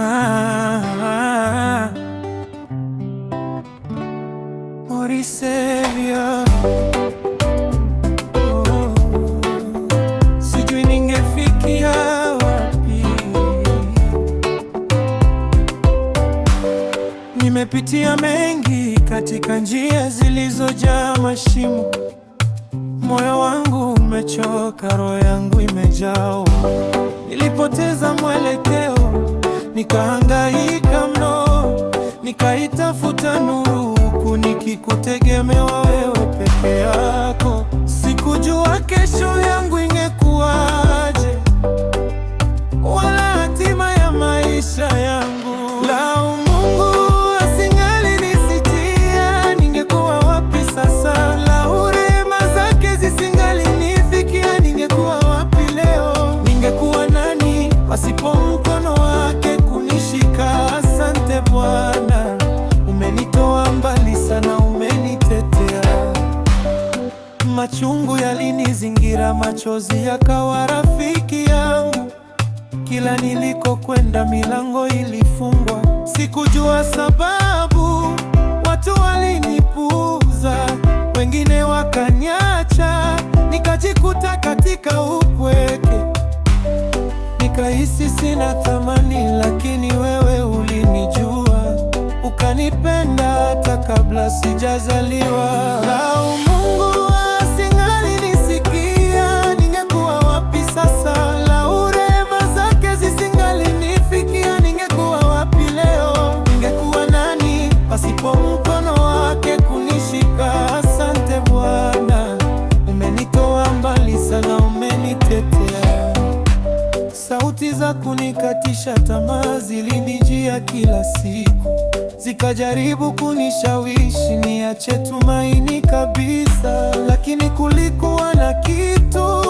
ah, Moricevia. Sijui ningefikia wapi. Nimepitia mengi katika njia zilizojaa mashimo. Moyo wangu umechoka, roho yangu imejaa. Nilipoteza mwelekeo, nikahangaika mno, nikaitafuta nuru huku nikikutegemewa wewe peke yako. Sikujua kesho yangu ingekuwaje, wala hatima ya maisha yangu. Lau Mungu asingalinisitia, ningekuwa wapi sasa? Lau rehema zake zisingalinifikia, ningekuwa wapi leo? Ningekuwa nani pasipo mkono wake kunishika? Asante Bwana, umenitoa mbali sana, umenitetea. Machungu yalinizingira, machozi yakawa rafiki yangu. Kila nilikokwenda milango ilifungwa. Sikujua sababu, watu walinipuuza, wengine wakaniacha. Nikajikuta katika upweke, nikahisi sina thamani, lakini wewe ulinijua, ukanipenda hata kabla sijazaliwa. Lau Mungu asingalinisikia, ningekuwa wapi sasa? Lau rehema zake zisingalinifikia, ningekuwa wapi leo? Ningekuwa nani pasipo mkono wake kunishika? Asante Bwana, umenitoa mbali sana, umenitetea. Sauti za kunikatisha tamaa zilinijia kila siku, zikajaribu kunishawishi niache tumaini kabisa, lakini kulikuwa na kitu